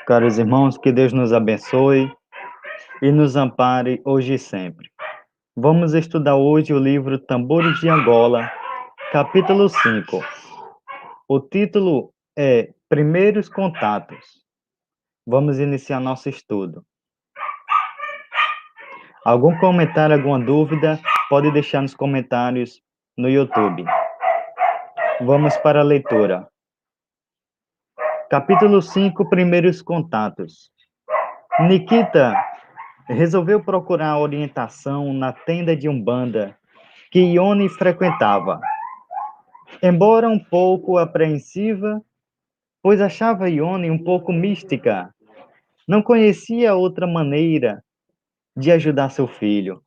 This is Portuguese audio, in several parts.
Caros irmãos, que Deus nos abençoe e nos ampare hoje e sempre. Vamos estudar hoje o livro Tambores de Angola, capítulo 5. O título é Primeiros Contatos. Vamos iniciar nosso estudo. Algum comentário, alguma dúvida, pode deixar nos comentários no YouTube. Vamos para a leitura. Capítulo 5, Primeiros Contatos. Nikita resolveu procurar orientação na tenda de Umbanda que Ione frequentava. Embora um pouco apreensiva, pois achava Ione um pouco mística, não conhecia outra maneira de ajudar seu filho.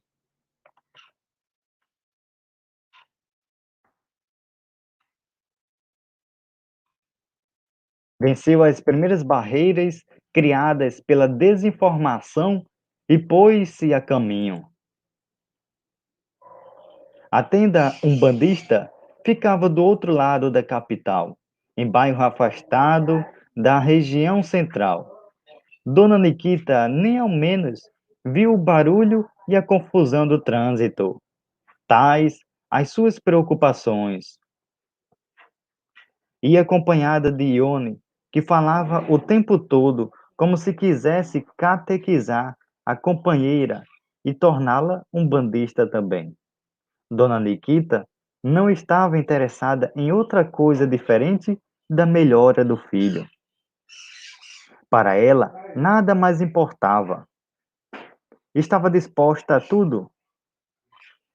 Venceu as primeiras barreiras criadas pela desinformação e pôs-se a caminho. A tenda umbandista ficava do outro lado da capital, em bairro afastado da região central. Dona Nikita nem ao menos viu o barulho e a confusão do trânsito, tais as suas preocupações. Ia acompanhada de Ione, que falava o tempo todo como se quisesse catequizar a companheira e torná-la um bandista também. Dona Nikita não estava interessada em outra coisa diferente da melhora do filho. Para ela, nada mais importava. Estava disposta a tudo.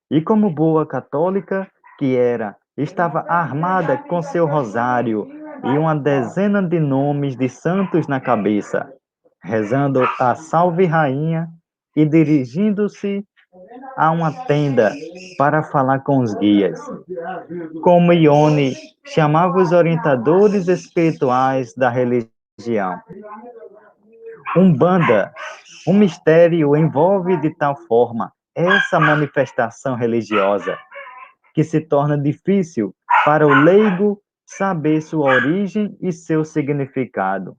E como boa católica que era, estava armada com seu rosário e uma dezena de nomes de santos na cabeça, rezando a Salve Rainha e dirigindo-se a uma tenda para falar com os guias. Como Ione chamava os orientadores espirituais da religião. Umbanda, um mistério envolve de tal forma essa manifestação religiosa que se torna difícil para o leigo saber sua origem e seu significado.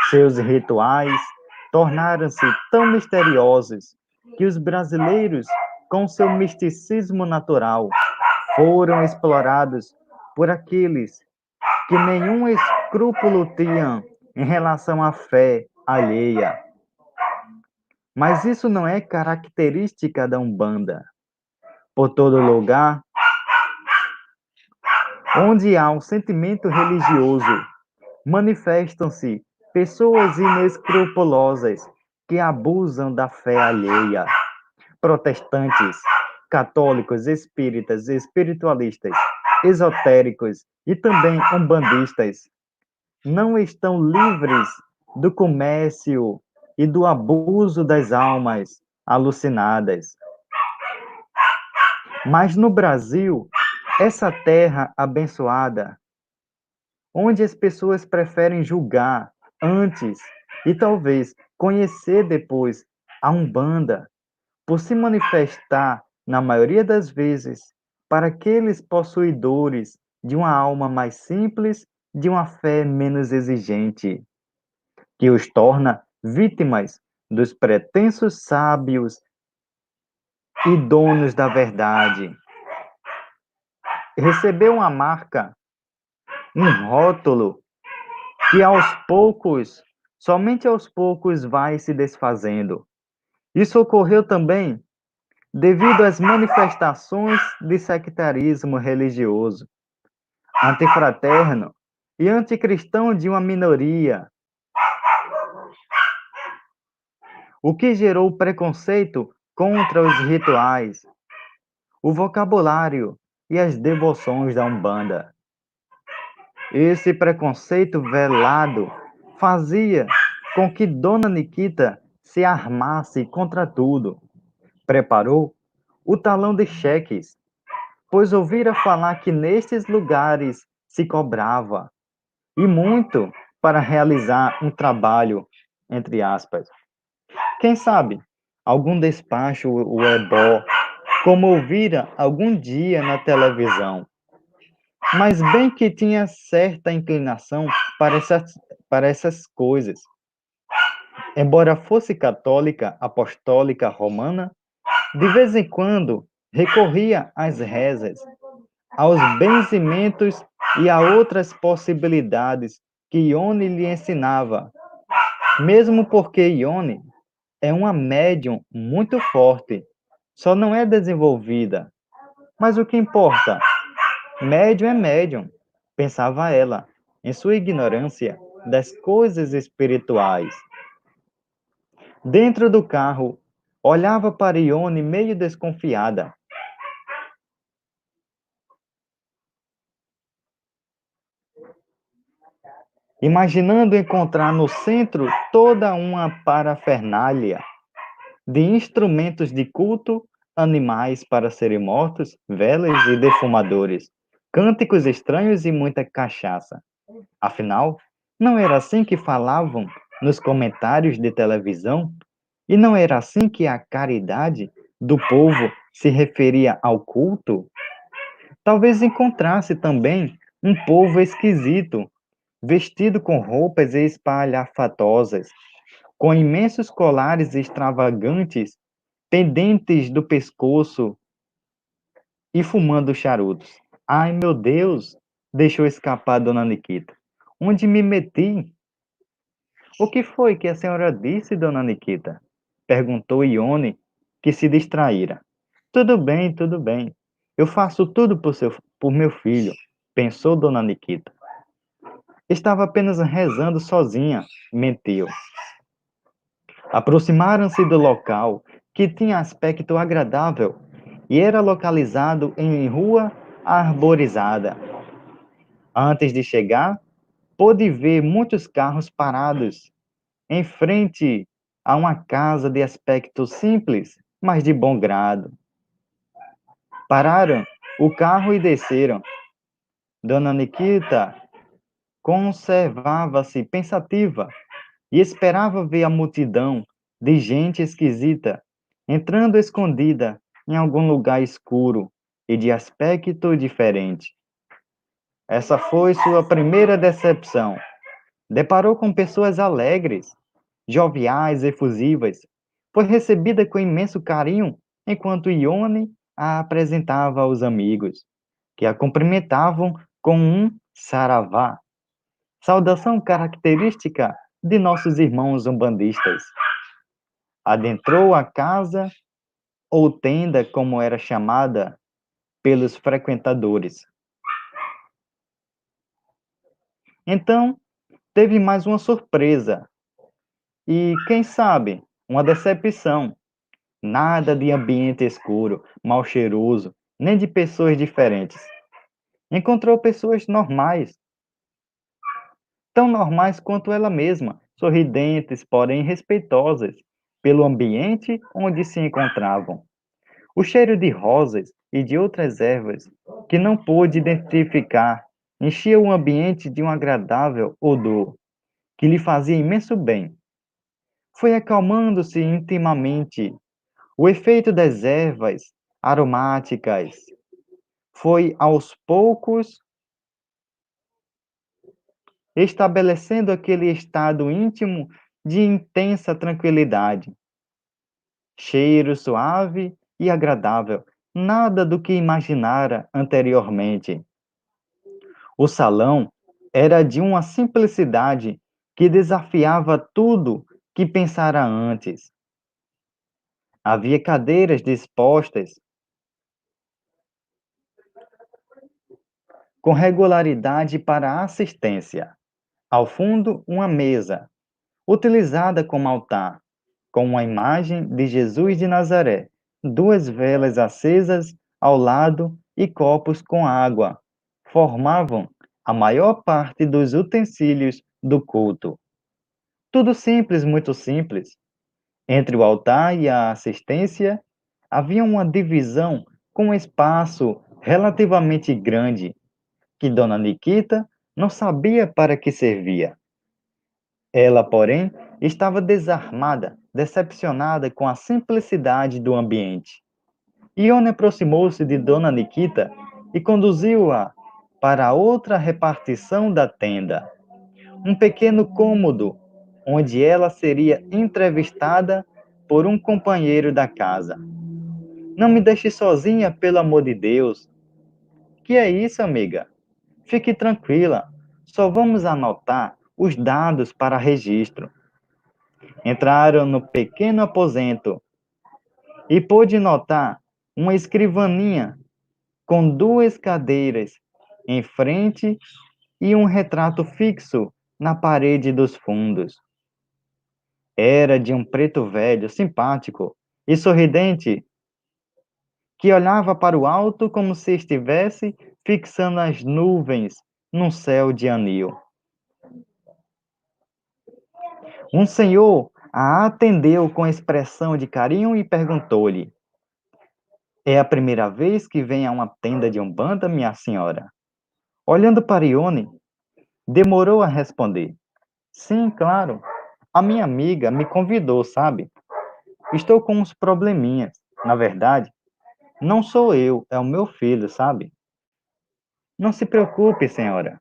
Seus rituais tornaram-se tão misteriosos que os brasileiros, com seu misticismo natural, foram explorados por aqueles que nenhum escrúpulo tinham em relação à fé alheia. Mas isso não é característica da Umbanda. Por todo lugar onde há um sentimento religioso, manifestam-se pessoas inescrupulosas que abusam da fé alheia. Protestantes, católicos, espíritas, espiritualistas, esotéricos e também umbandistas não estão livres do comércio e do abuso das almas alucinadas. Mas no Brasil, essa terra abençoada, onde as pessoas preferem julgar antes e talvez conhecer depois a Umbanda, por se manifestar, na maioria das vezes, para aqueles possuidores de uma alma mais simples, de uma fé menos exigente, que os torna vítimas dos pretensos sábios e donos da verdade. Recebeu uma marca, um rótulo, que aos poucos, somente aos poucos, vai se desfazendo. Isso ocorreu também devido às manifestações de sectarismo religioso, antifraterno e anticristão de uma minoria, o que gerou preconceito contra os rituais, o vocabulário e as devoções da Umbanda. Esse preconceito velado fazia com que Dona Nikita se armasse contra tudo. Preparou o talão de cheques, pois ouvira falar que nestes lugares se cobrava, e muito, para realizar um trabalho, entre aspas. Quem sabe, algum despacho o ebó, como ouvira algum dia na televisão. Mas bem que tinha certa inclinação para essas coisas. Embora fosse católica apostólica romana, de vez em quando recorria às rezas, aos benzimentos e a outras possibilidades que Ione lhe ensinava, mesmo porque Ione é uma médium muito forte, só não é desenvolvida. Mas o que importa? Médium é médium, pensava ela, em sua ignorância das coisas espirituais. Dentro do carro, olhava para Ione meio desconfiada. Imaginando encontrar no centro toda uma parafernália de instrumentos de culto, animais para serem mortos, velas e defumadores, cânticos estranhos e muita cachaça. Afinal, não era assim que falavam nos comentários de televisão? E não era assim que a caridade do povo se referia ao culto? Talvez encontrasse também um povo esquisito, vestido com roupas espalhafatosas, com imensos colares extravagantes pendentes do pescoço e fumando charutos. Ai, meu Deus! Deixou escapar Dona Nikita. Onde me meti? O que foi que a senhora disse, Dona Nikita? Perguntou Ione, que se distraíra. Tudo bem, tudo bem. Eu faço tudo por meu filho, pensou Dona Nikita. Estava apenas rezando sozinha, mentiu. Aproximaram-se do local, que tinha aspecto agradável, e era localizado em rua arborizada. Antes de chegar, pôde ver muitos carros parados em frente a uma casa de aspecto simples, mas de bom grado. Pararam o carro e desceram. Dona Nikita conservava-se pensativa e esperava ver a multidão de gente esquisita entrando escondida em algum lugar escuro e de aspecto diferente. Essa foi sua primeira decepção. Deparou com pessoas alegres, joviais, efusivas. Foi recebida com imenso carinho enquanto Ione a apresentava aos amigos, que a cumprimentavam com um saravá, saudação característica de nossos irmãos umbandistas. Adentrou a casa, ou tenda, como era chamada pelos frequentadores. Então, teve mais uma surpresa e, quem sabe, uma decepção. Nada de ambiente escuro, mal cheiroso, nem de pessoas diferentes. Encontrou pessoas normais, tão normais quanto ela mesma, sorridentes, porém respeitosas pelo ambiente onde se encontravam. O cheiro de rosas e de outras ervas, que não pôde identificar, enchia o ambiente de um agradável odor, que lhe fazia imenso bem. Foi acalmando-se intimamente. O efeito das ervas aromáticas foi aos poucos estabelecendo aquele estado íntimo de intensa tranquilidade. Cheiro suave e agradável, nada do que imaginara anteriormente. O salão era de uma simplicidade que desafiava tudo que pensara antes. Havia cadeiras dispostas com regularidade para a assistência. Ao fundo, uma mesa, utilizada como altar, com uma imagem de Jesus de Nazaré, duas velas acesas ao lado e copos com água, formavam a maior parte dos utensílios do culto. Tudo simples, muito simples. Entre o altar e a assistência, havia uma divisão com um espaço relativamente grande, que Dona Nikita não sabia para que servia. Ela, porém, estava desarmada, decepcionada com a simplicidade do ambiente. Ione aproximou-se de Dona Nikita e conduziu-a para outra repartição da tenda. Um pequeno cômodo onde ela seria entrevistada por um companheiro da casa. Não me deixe sozinha, pelo amor de Deus. Que é isso, amiga? Fique tranquila. Só vamos anotar os dados para registro. Entraram no pequeno aposento e pôde notar uma escrivaninha com duas cadeiras em frente e um retrato fixo na parede dos fundos. Era de um preto velho, simpático e sorridente, que olhava para o alto como se estivesse fixando as nuvens num céu de anil. Um senhor a atendeu com expressão de carinho e perguntou-lhe: É a primeira vez que vem a uma tenda de Umbanda, minha senhora? Olhando para Ione, demorou a responder: Sim, claro. A minha amiga me convidou, sabe? Estou com uns probleminhas. Na verdade, não sou eu, é o meu filho, sabe? Não se preocupe, senhora.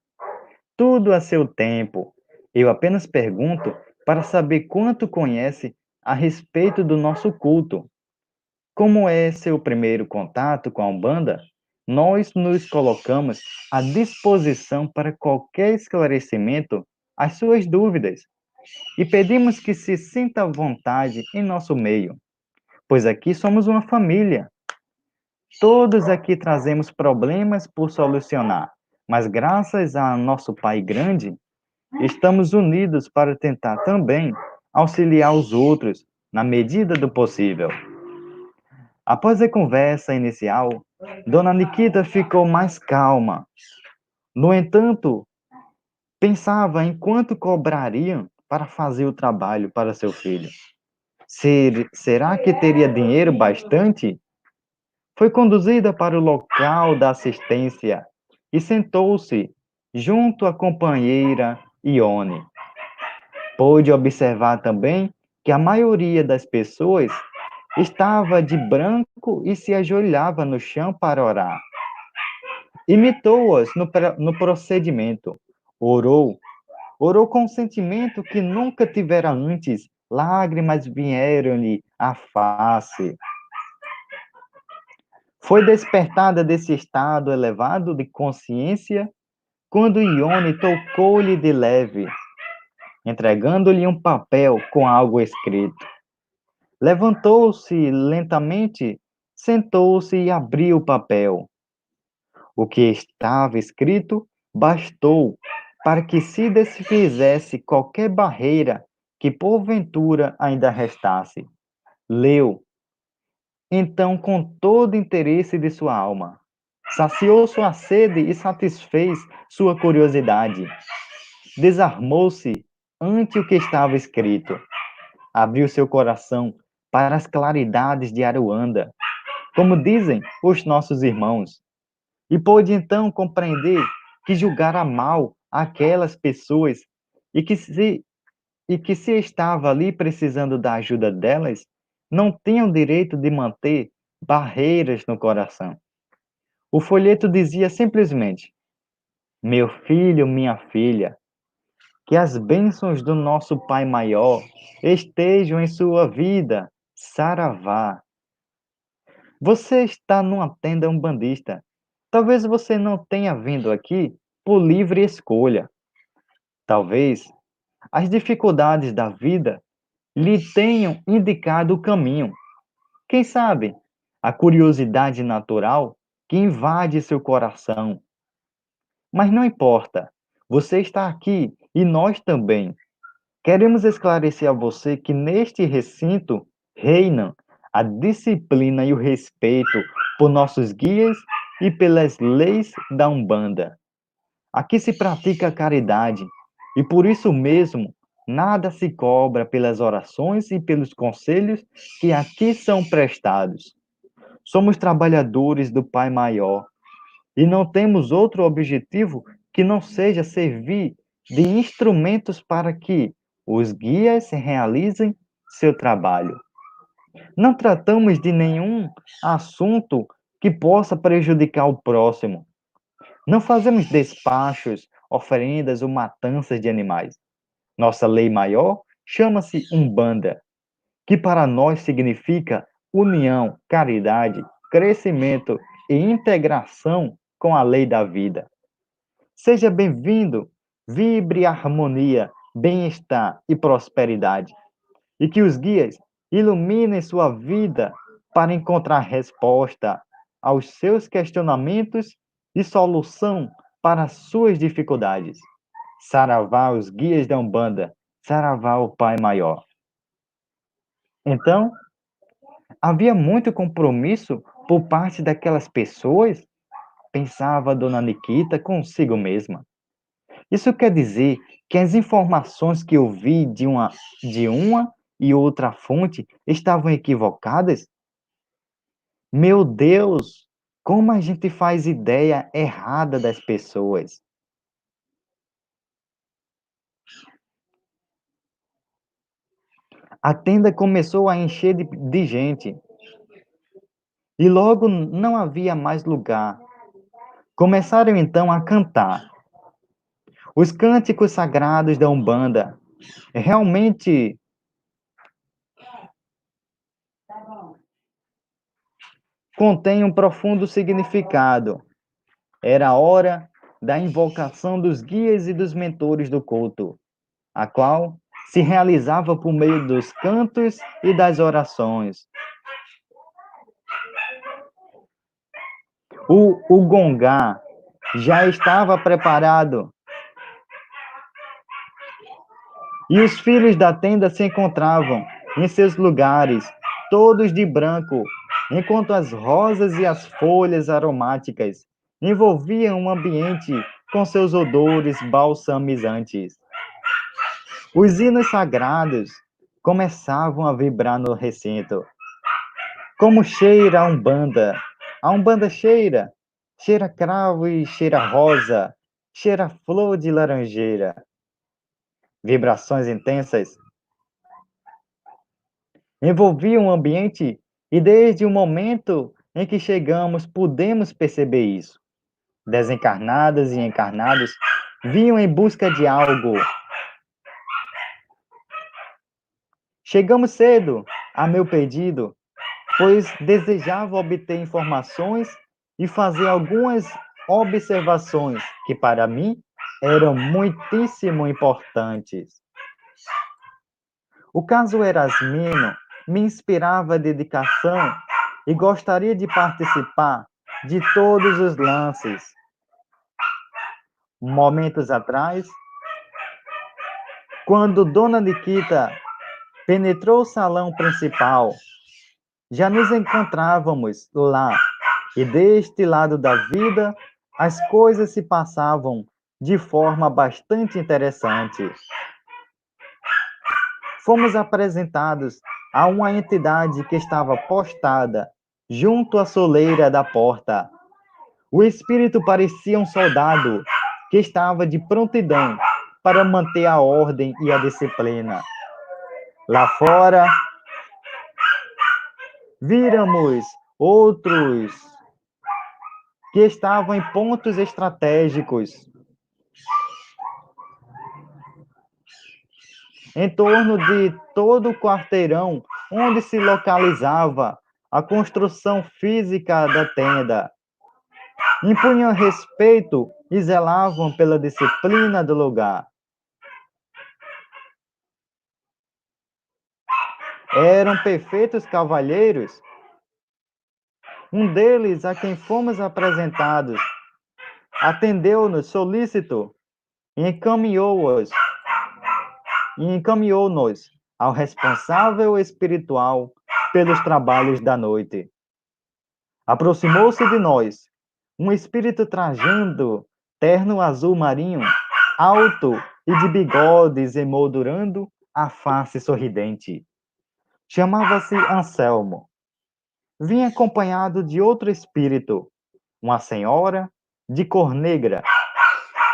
Tudo a seu tempo. Eu apenas pergunto para saber quanto conhece a respeito do nosso culto. Como é seu primeiro contato com a Umbanda, nós nos colocamos à disposição para qualquer esclarecimento às suas dúvidas e pedimos que se sinta à vontade em nosso meio, pois aqui somos uma família. Todos aqui trazemos problemas por solucionar, mas graças a nosso Pai grande, estamos unidos para tentar também auxiliar os outros na medida do possível. Após a conversa inicial, Dona Nikita ficou mais calma. No entanto, pensava em quanto cobrariam para fazer o trabalho para seu filho. Será que teria dinheiro bastante? Foi conduzida para o local da assistência e sentou-se junto à companheira Ione. Pôde observar também que a maioria das pessoas estava de branco e se ajoelhava no chão para orar. Imitou-as no procedimento. Orou, orou com um sentimento que nunca tivera antes. Lágrimas vieram-lhe à face. Foi despertada desse estado elevado de consciência quando Ione tocou-lhe de leve, entregando-lhe um papel com algo escrito. Levantou-se lentamente, sentou-se e abriu o papel. O que estava escrito bastou para que se desfizesse qualquer barreira que porventura ainda restasse. Leu, então, com todo o interesse de sua alma, saciou sua sede e satisfez sua curiosidade. Desarmou-se ante o que estava escrito. Abriu seu coração para as claridades de Aruanda, como dizem os nossos irmãos, e pôde então compreender que julgara mal aquelas pessoas e que se estava ali precisando da ajuda delas, não tinham direito de manter barreiras no coração. O folheto dizia simplesmente: Meu filho, minha filha, que as bênçãos do nosso Pai Maior estejam em sua vida. Saravá. Você está numa tenda umbandista. Talvez você não tenha vindo aqui por livre escolha. Talvez as dificuldades da vida lhe tenham indicado o caminho. Quem sabe a curiosidade natural que invade seu coração. Mas não importa, você está aqui e nós também. Queremos esclarecer a você que neste recinto reinam a disciplina e o respeito por nossos guias e pelas leis da Umbanda. Aqui se pratica a caridade e por isso mesmo nada se cobra pelas orações e pelos conselhos que aqui são prestados. Somos trabalhadores do Pai Maior e não temos outro objetivo que não seja servir de instrumentos para que os guias realizem seu trabalho. Não tratamos de nenhum assunto que possa prejudicar o próximo. Não fazemos despachos, oferendas ou matanças de animais. Nossa lei maior chama-se Umbanda, que para nós significa união, caridade, crescimento e integração com a lei da vida. Seja bem-vindo, vibre harmonia, bem-estar e prosperidade, e que os guias iluminem sua vida para encontrar resposta aos seus questionamentos e solução para as suas dificuldades. Saravá, os guias da Umbanda, Saravá, o Pai Maior. Então, havia muito compromisso por parte daquelas pessoas, pensava Dona Nikita consigo mesma. Isso quer dizer que as informações que eu vi de uma e outra fonte estavam equivocadas? Meu Deus, como a gente faz ideia errada das pessoas. A tenda começou a encher de gente e logo não havia mais lugar. Começaram então a cantar. Os cânticos sagrados da Umbanda realmente contêm um profundo significado. Era a hora da invocação dos guias e dos mentores do culto, a qual se realizava por meio dos cantos e das orações. O gongá já estava preparado e os filhos da tenda se encontravam em seus lugares, todos de branco, enquanto as rosas e as folhas aromáticas envolviam o ambiente com seus odores balsamizantes. Os hinos sagrados começavam a vibrar no recinto. Como cheira a Umbanda? A Umbanda cheira. Cheira cravo e cheira rosa. Cheira flor de laranjeira. Vibrações intensas envolviam o ambiente e desde o momento em que chegamos pudemos perceber isso. Desencarnadas e encarnados vinham em busca de algo. Chegamos cedo a meu pedido, pois desejava obter informações e fazer algumas observações que para mim eram muitíssimo importantes. O caso Erasmino me inspirava dedicação e gostaria de participar de todos os lances. Momentos atrás, quando Dona Nikita penetrou o salão principal, já nos encontrávamos lá, e deste lado da vida, as coisas se passavam de forma bastante interessante. Fomos apresentados a uma entidade que estava postada junto à soleira da porta. O espírito parecia um soldado que estava de prontidão para manter a ordem e a disciplina. Lá fora, víramos outros que estavam em pontos estratégicos em torno de todo o quarteirão onde se localizava a construção física da tenda. Impunham respeito e zelavam pela disciplina do lugar. Eram perfeitos cavalheiros. Um deles, a quem fomos apresentados, atendeu-nos solícito e encaminhou-nos ao responsável espiritual pelos trabalhos da noite. Aproximou-se de nós um espírito trajando terno azul marinho, alto e de bigodes emoldurando a face sorridente. Chamava-se Anselmo. Vinha acompanhado de outro espírito, uma senhora de cor negra,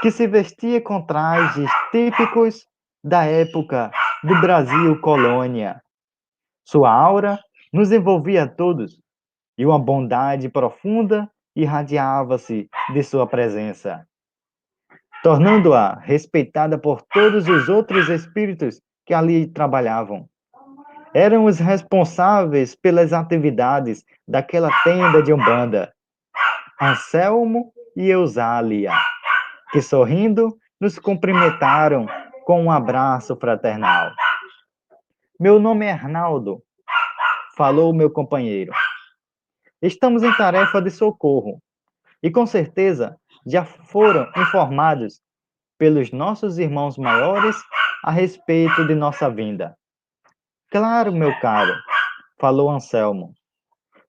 que se vestia com trajes típicos da época do Brasil colônia. Sua aura nos envolvia a todos, e uma bondade profunda irradiava-se de sua presença, tornando-a respeitada por todos os outros espíritos que ali trabalhavam. Eram os responsáveis pelas atividades daquela tenda de Umbanda, Anselmo e Eusália, que sorrindo nos cumprimentaram com um abraço fraternal. Meu nome é Arnaldo, falou meu companheiro. Estamos em tarefa de socorro e com certeza já foram informados pelos nossos irmãos maiores a respeito de nossa vinda. Claro, meu caro, falou Anselmo.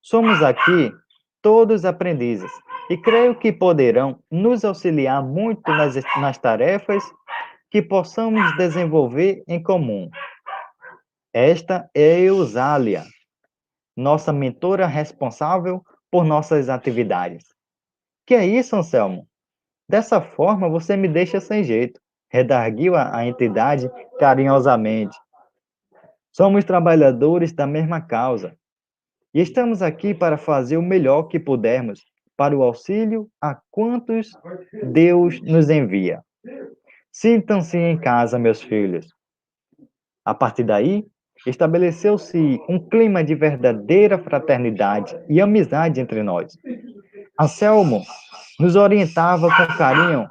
Somos aqui todos aprendizes e creio que poderão nos auxiliar muito nas tarefas que possamos desenvolver em comum. Esta é Eusália, nossa mentora responsável por nossas atividades. Que é isso, Anselmo? Dessa forma você me deixa sem jeito, redarguiu a entidade carinhosamente. Somos trabalhadores da mesma causa e estamos aqui para fazer o melhor que pudermos para o auxílio a quantos Deus nos envia. Sintam-se em casa, meus filhos. A partir daí, estabeleceu-se um clima de verdadeira fraternidade e amizade entre nós. Anselmo nos orientava com carinho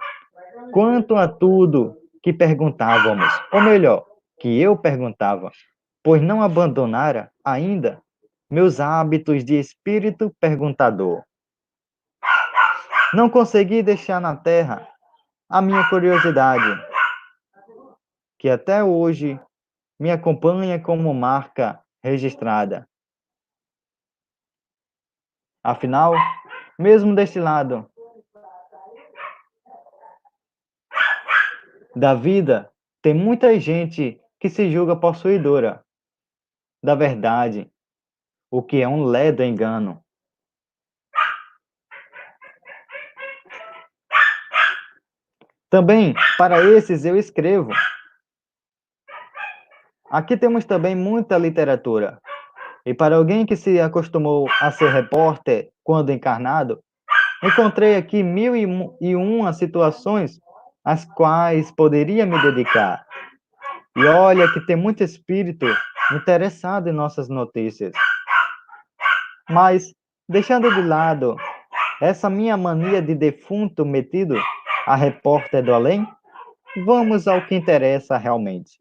quanto a tudo que perguntávamos, ou melhor, que eu perguntava, pois não abandonara ainda meus hábitos de espírito perguntador. Não consegui deixar na terra a minha curiosidade, que até hoje me acompanha como marca registrada. Afinal, mesmo deste lado da vida, tem muita gente que se julga possuidora da verdade, o que é um ledo engano. Também, para esses eu escrevo. Aqui temos também muita literatura. E para alguém que se acostumou a ser repórter quando encarnado, encontrei aqui mil e uma situações às quais poderia me dedicar. E olha que tem muito espírito interessado em nossas notícias. Mas, deixando de lado essa minha mania de defunto metido a repórter do além, vamos ao que interessa realmente.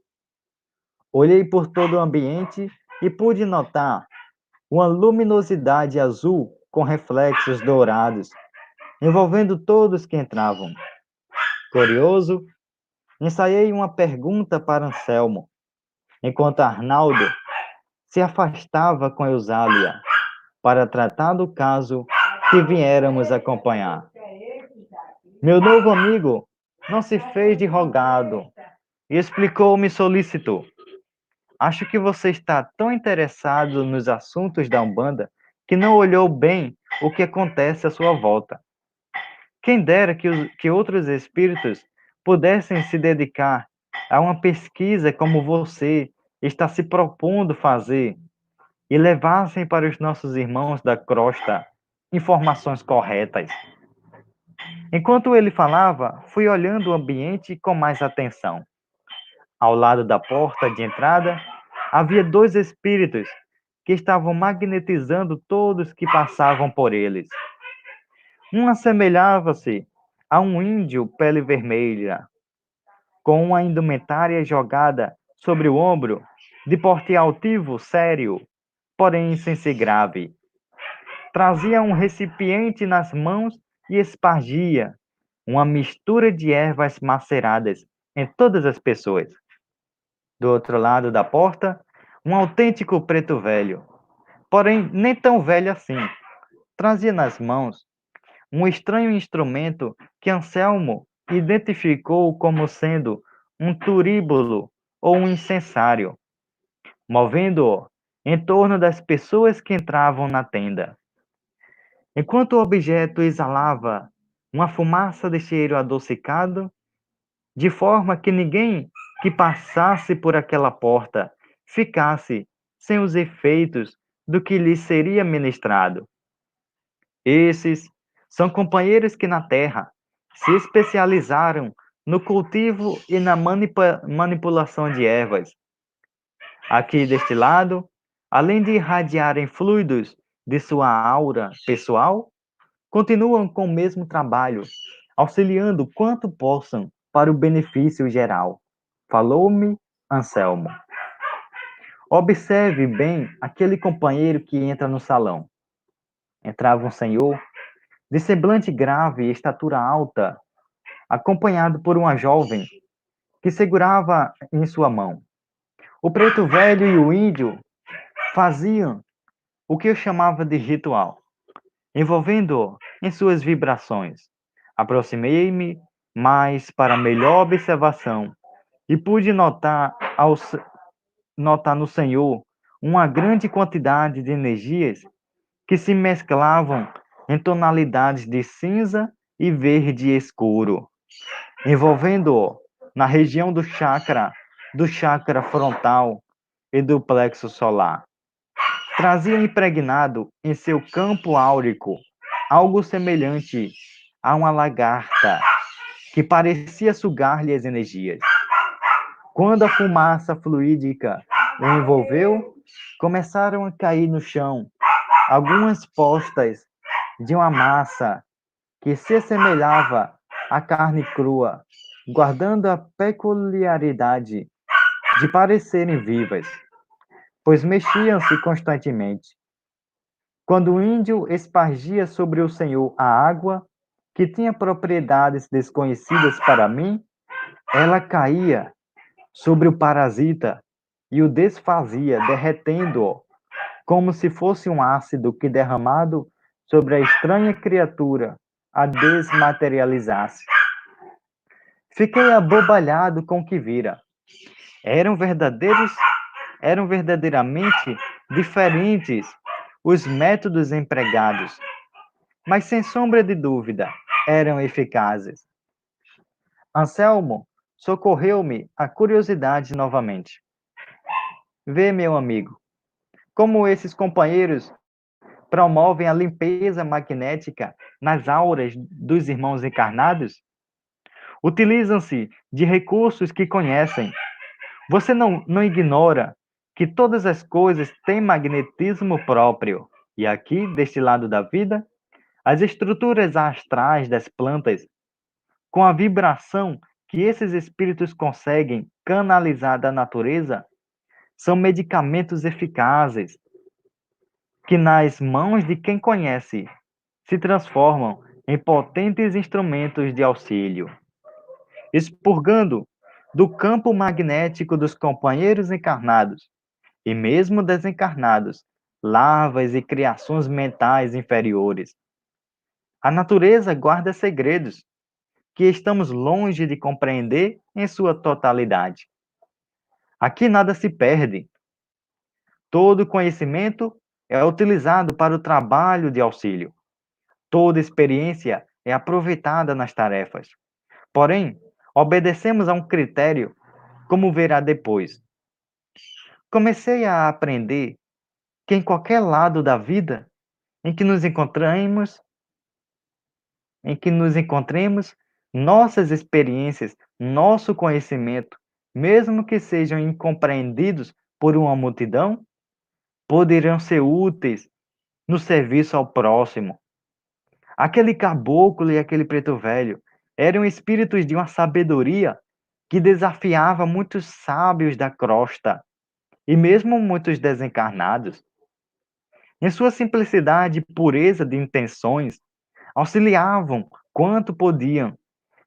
Olhei por todo o ambiente e pude notar uma luminosidade azul com reflexos dourados, envolvendo todos que entravam. Curioso, ensaiei uma pergunta para Anselmo, enquanto Arnaldo se afastava com Eusália para tratar do caso que viéramos acompanhar. Meu novo amigo não se fez de rogado e explicou-me solícito. Acho que você está tão interessado nos assuntos da Umbanda que não olhou bem o que acontece à sua volta. Quem dera que outros espíritos pudessem se dedicar a uma pesquisa como você está se propondo fazer e levassem para os nossos irmãos da crosta informações corretas. Enquanto ele falava, fui olhando o ambiente com mais atenção. Ao lado da porta de entrada, havia dois espíritos que estavam magnetizando todos que passavam por eles. Um assemelhava-se a um índio pele vermelha, com uma indumentária jogada sobre o ombro, de porte altivo, sério, porém sem ser grave. Trazia um recipiente nas mãos e espargia uma mistura de ervas maceradas em todas as pessoas. Do outro lado da porta, um autêntico preto velho, porém nem tão velho assim, trazia nas mãos um estranho instrumento que Anselmo identificou como sendo um turíbulo ou um incensário, movendo-o em torno das pessoas que entravam na tenda. Enquanto o objeto exalava uma fumaça de cheiro adocicado, de forma que ninguém que passasse por aquela porta ficasse sem os efeitos do que lhe seria ministrado. Esses são companheiros que na terra se especializaram no cultivo e na manipulação de ervas, Aqui deste lado, além de irradiarem fluidos de sua aura pessoal, continuam com o mesmo trabalho, auxiliando quanto possam para o benefício geral. Falou-me Anselmo. Observe bem aquele companheiro que entra no salão. Entrava um senhor de semblante grave e estatura alta, acompanhado por uma jovem que segurava em sua mão. O preto velho e o índio faziam o que eu chamava de ritual, envolvendo-o em suas vibrações. Aproximei-me mais para melhor observação e pude notar no Senhor uma grande quantidade de energias que se mesclavam em tonalidades de cinza e verde escuro, envolvendo-o na região do chakra frontal e do plexo solar. Trazia impregnado em seu campo áurico algo semelhante a uma lagarta que parecia sugar-lhe as energias. Quando a fumaça fluídica o envolveu, começaram a cair no chão algumas postas de uma massa que se assemelhava à carne crua, guardando a peculiaridade de parecerem vivas, pois mexiam-se constantemente. Quando o índio espargia sobre o Senhor a água, que tinha propriedades desconhecidas para mim, ela caía sobre o parasita e o desfazia, derretendo-o, como se fosse um ácido que derramado sobre a estranha criatura a desmaterializasse. Fiquei abobalhado com o que vira. Eram verdadeiros, eram verdadeiramente diferentes os métodos empregados, mas sem sombra de dúvida, eram eficazes. Anselmo socorreu-me a curiosidade novamente. Vê, meu amigo, como esses companheiros promovem a limpeza magnética nas auras dos irmãos encarnados? Utilizam-se de recursos que conhecem. Você não ignora que todas as coisas têm magnetismo próprio. E aqui, deste lado da vida, as estruturas astrais das plantas, com a vibração que esses espíritos conseguem canalizar da natureza, são medicamentos eficazes que, nas mãos de quem conhece, se transformam em potentes instrumentos de auxílio, expurgando do campo magnético dos companheiros encarnados e mesmo desencarnados larvas e criações mentais inferiores. A natureza guarda segredos que estamos longe de compreender em sua totalidade. Aqui nada se perde. Todo conhecimento é utilizado para o trabalho de auxílio. Toda experiência é aproveitada nas tarefas. Porém, obedecemos a um critério, como verá depois. Comecei a aprender que em qualquer lado da vida em que nos encontremos, nossas experiências, nosso conhecimento, mesmo que sejam incompreendidos por uma multidão, poderão ser úteis no serviço ao próximo. Aquele caboclo e aquele preto velho eram espíritos de uma sabedoria que desafiava muitos sábios da crosta e mesmo muitos desencarnados. Em sua simplicidade e pureza de intenções, auxiliavam quanto podiam,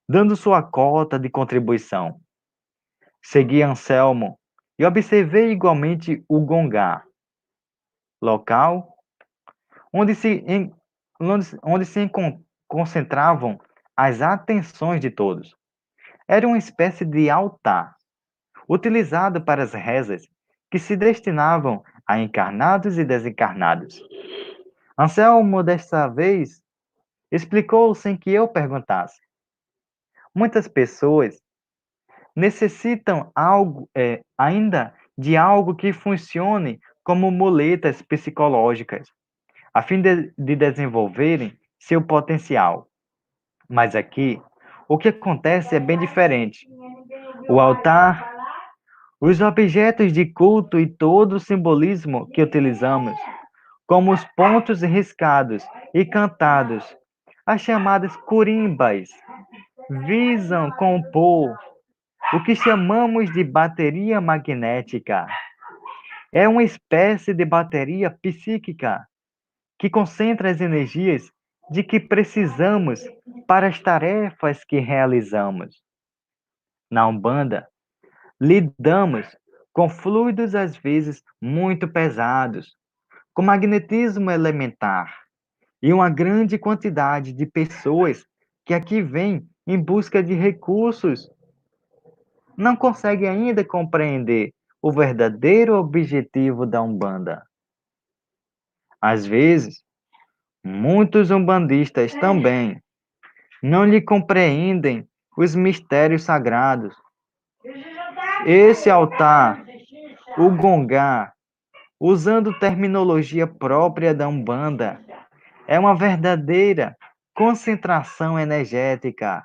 dando sua cota de contribuição. Segui Anselmo e observei igualmente o Gongá, local onde se concentravam as atenções de todos. Era uma espécie de altar, utilizado para as rezas que se destinavam a encarnados e desencarnados. Anselmo, desta vez, explicou sem que eu perguntasse. Muitas pessoas necessitam ainda de algo que funcione como muletas psicológicas, a fim de desenvolverem seu potencial. Mas aqui, o que acontece é bem diferente. O altar, Os objetos de culto e todo o simbolismo que utilizamos, como os pontos riscados e cantados, as chamadas curimbas, visam compor o que chamamos de bateria magnética. É uma espécie de bateria psíquica que concentra as energias de que precisamos para as tarefas que realizamos. Na Umbanda, lidamos com fluidos às vezes muito pesados, com magnetismo elementar e uma grande quantidade de pessoas que aqui vêm em busca de recursos não conseguem ainda compreender o verdadeiro objetivo da Umbanda. Às vezes, muitos umbandistas também não lhe compreendem os mistérios sagrados. Esse altar, o gongá, usando terminologia própria da Umbanda, é uma verdadeira concentração energética.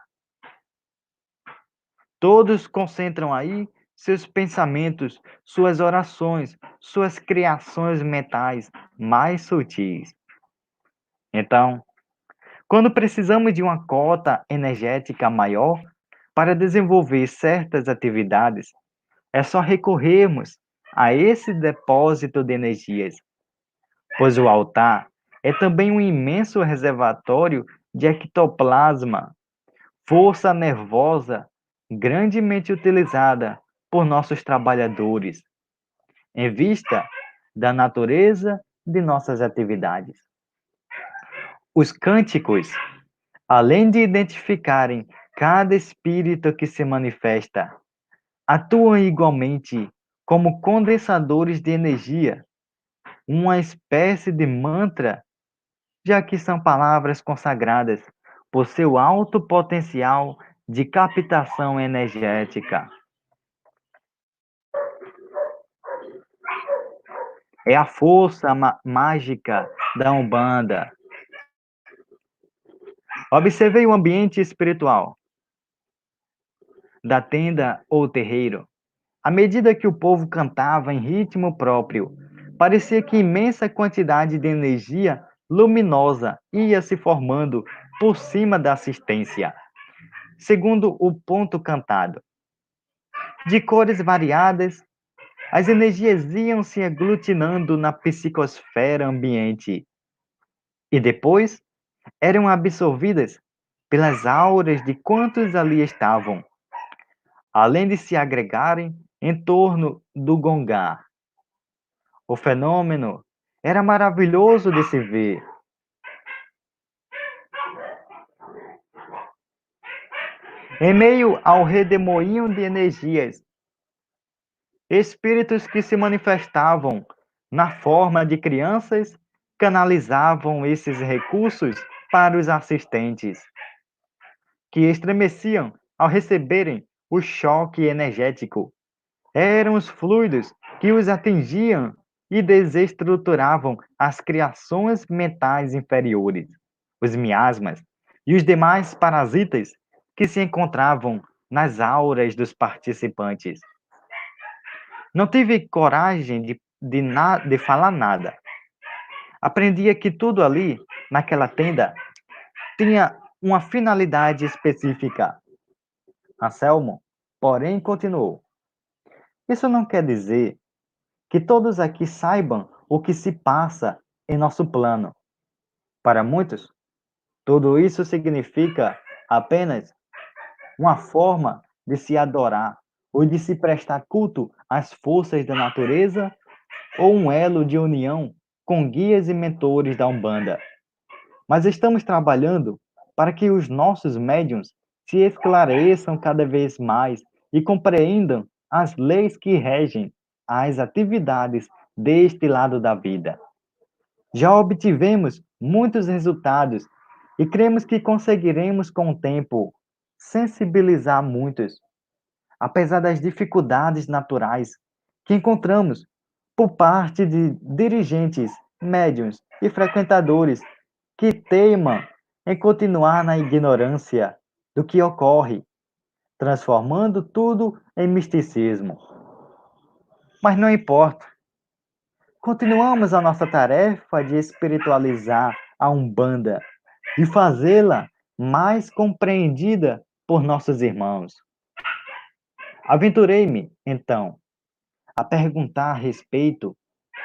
Todos concentram aí seus pensamentos, suas orações, suas criações mentais mais sutis. Então, quando precisamos de uma cota energética maior para desenvolver certas atividades, é só recorrermos a esse depósito de energias, pois o altar é também um imenso reservatório de ectoplasma, força nervosa grandemente utilizada por nossos trabalhadores, em vista da natureza de nossas atividades. Os cânticos, além de identificarem cada espírito que se manifesta, atuam igualmente como condensadores de energia, uma espécie de mantra, já que são palavras consagradas por seu alto potencial de captação energética. É a força mágica da Umbanda. Observei o ambiente espiritual da tenda ou terreiro. À medida que o povo cantava em ritmo próprio, parecia que imensa quantidade de energia luminosa ia se formando por cima da assistência, segundo o ponto cantado. De cores variadas, as energias iam se aglutinando na psicosfera ambiente e depois eram absorvidas pelas auras de quantos ali estavam, além de se agregarem em torno do gongar. O fenômeno era maravilhoso de se ver. Em meio ao redemoinho de energias, espíritos que se manifestavam na forma de crianças canalizavam esses recursos para os assistentes, que estremeciam ao receberem o choque energético. Eram os fluidos que os atingiam e desestruturavam as criações mentais inferiores, os miasmas e os demais parasitas que se encontravam nas auras dos participantes. Não tive coragem de falar nada. Aprendia que tudo ali, naquela tenda, tinha uma finalidade específica. Anselmo, porém, continuou. Isso não quer dizer que todos aqui saibam o que se passa em nosso plano. Para muitos, tudo isso significa apenas uma forma de se adorar ou de se prestar culto às forças da natureza ou um elo de união com guias e mentores da Umbanda. Mas estamos trabalhando para que os nossos médiuns se esclareçam cada vez mais e compreendam as leis que regem as atividades deste lado da vida. Já obtivemos muitos resultados e cremos que conseguiremos, com o tempo, sensibilizar muitos, apesar das dificuldades naturais que encontramos por parte de dirigentes, médiuns e frequentadores que teimam em continuar na ignorância do que ocorre, transformando tudo em misticismo. Mas não importa. Continuamos a nossa tarefa de espiritualizar a Umbanda, de fazê-la mais compreendida por nossos irmãos. Aventurei-me, então, a perguntar a respeito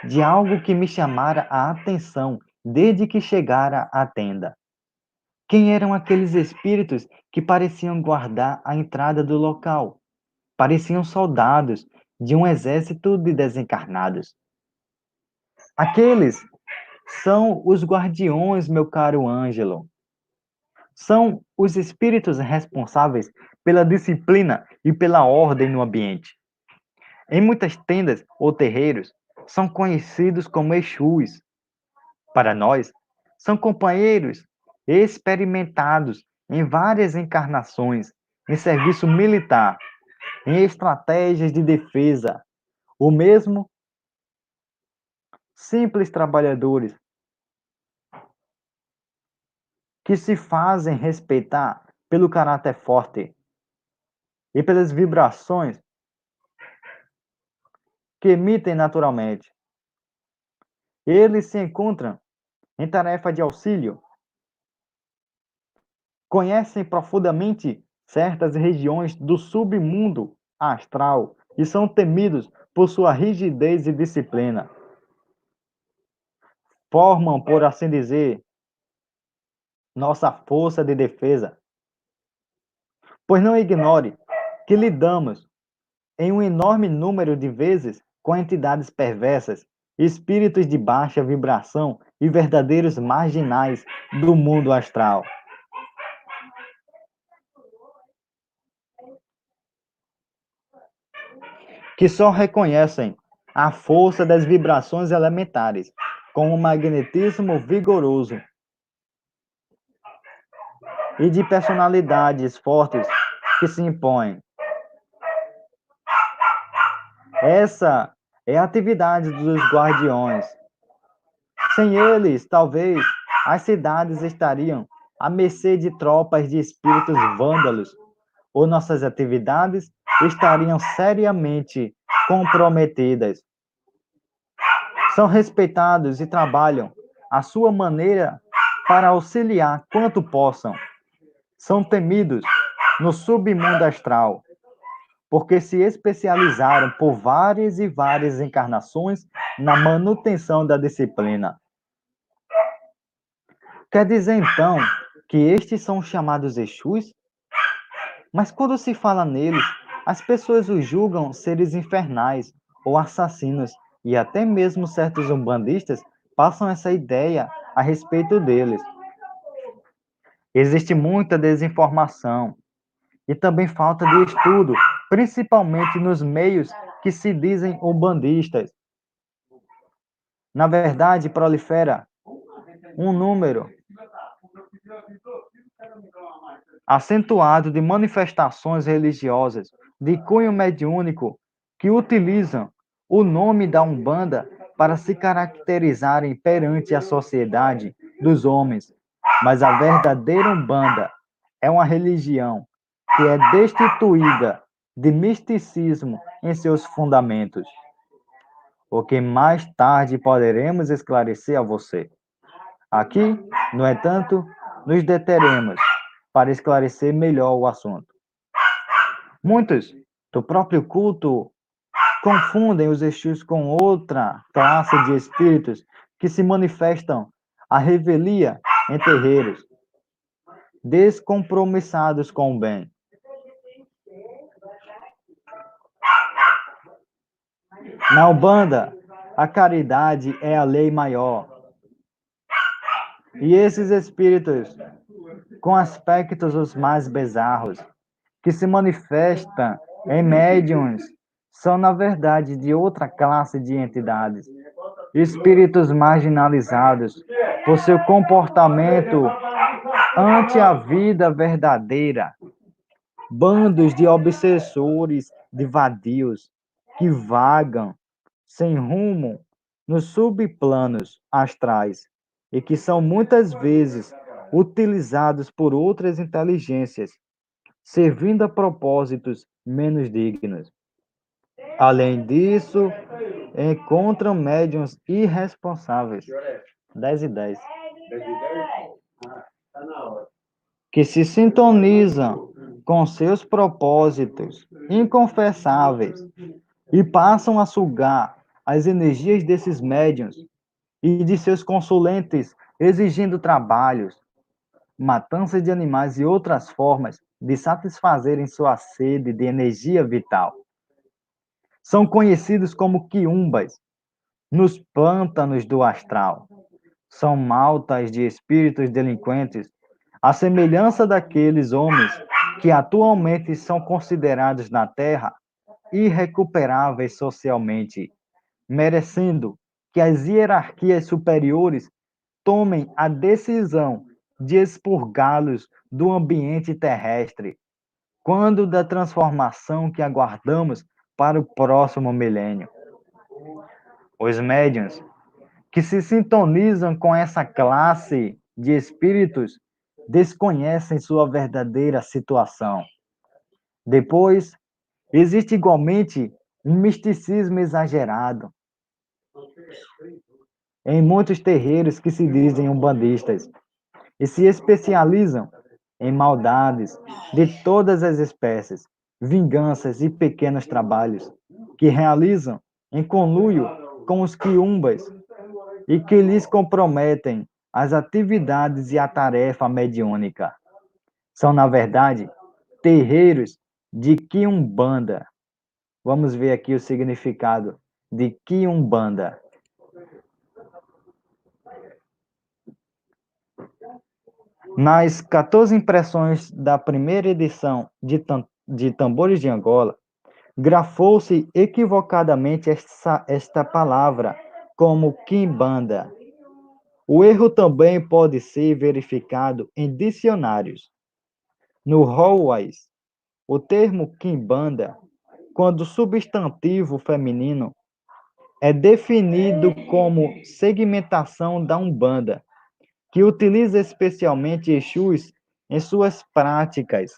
de algo que me chamara a atenção desde que chegara à tenda. Quem eram aqueles espíritos que pareciam guardar a entrada do local? Pareciam soldados de um exército de desencarnados. Aqueles são os guardiões, meu caro Ângelo. São os espíritos responsáveis pela disciplina e pela ordem no ambiente. Em muitas tendas ou terreiros, são conhecidos como Exus. Para nós, são companheiros experimentados em várias encarnações, em serviço militar, em estratégias de defesa, ou mesmo simples trabalhadores que se fazem respeitar pelo caráter forte e pelas vibrações que emitem naturalmente. Eles se encontram em tarefa de auxílio, conhecem profundamente certas regiões do submundo astral e são temidos por sua rigidez e disciplina. Formam, por assim dizer, nossa força de defesa. Pois não ignore que lidamos em um enorme número de vezes com entidades perversas, espíritos de baixa vibração e verdadeiros marginais do mundo astral. Que só reconhecem a força das vibrações elementares com um magnetismo vigoroso e de personalidades fortes que se impõem. Essa é a atividade dos guardiões. Sem eles, talvez as cidades estariam à mercê de tropas de espíritos vândalos, ou nossas atividades estariam seriamente comprometidas. São respeitados e trabalham à sua maneira para auxiliar quanto possam. São temidos no submundo astral, porque se especializaram por várias e várias encarnações na manutenção da disciplina. Quer dizer, então, que estes são chamados Exus? Mas quando se fala neles, as pessoas os julgam seres infernais ou assassinos, e até mesmo certos umbandistas passam essa ideia a respeito deles. Existe muita desinformação e também falta de estudo, principalmente nos meios que se dizem umbandistas. Na verdade, prolifera um número acentuado de manifestações religiosas de cunho mediúnico que utilizam o nome da Umbanda para se caracterizarem perante a sociedade dos homens. Mas a verdadeira Umbanda é uma religião que é destituída de misticismo em seus fundamentos, o que mais tarde poderemos esclarecer a você. Aqui, no entanto, nos deteremos para esclarecer melhor o assunto. Muitos do próprio culto confundem os Exus com outra classe de espíritos que se manifestam à revelia em terreiros, descompromissados com o bem. Na Umbanda, a caridade é a lei maior. E esses espíritos, com aspectos os mais bizarros, que se manifestam em médiums, são, na verdade, de outra classe de entidades. Espíritos marginalizados por seu comportamento ante a vida verdadeira. Bandos de obsessores de vadios que vagam sem rumo nos subplanos astrais e que são muitas vezes utilizados por outras inteligências, servindo a propósitos menos dignos. Além disso, encontram médiuns irresponsáveis, 10 e 10, que se sintonizam com seus propósitos inconfessáveis e passam a sugar as energias desses médiuns e de seus consulentes, exigindo trabalhos, matança de animais e outras formas de satisfazerem sua sede de energia vital. São conhecidos como quiumbas nos pântanos do astral. São maltas de espíritos delinquentes, à semelhança daqueles homens que atualmente são considerados na Terra irrecuperáveis socialmente, merecendo que as hierarquias superiores tomem a decisão de expurgá-los do ambiente terrestre, quando da transformação que aguardamos para o próximo milênio. Os médiuns que se sintonizam com essa classe de espíritos desconhecem sua verdadeira situação. Depois, existe igualmente um misticismo exagerado em muitos terreiros que se dizem umbandistas e se especializam em maldades de todas as espécies, vinganças e pequenos trabalhos que realizam em conluio com os quiumbas e que lhes comprometem as atividades e a tarefa mediúnica. São, na verdade, terreiros de quiumbanda. Vamos ver aqui o significado de quiumbanda. Nas 14 impressões da primeira edição de Tambores de Angola, grafou-se equivocadamente esta palavra como quimbanda. O erro também pode ser verificado em dicionários. No Hallways, o termo quimbanda, quando substantivo feminino, é definido como segmentação da Umbanda, que utiliza especialmente Exus em suas práticas,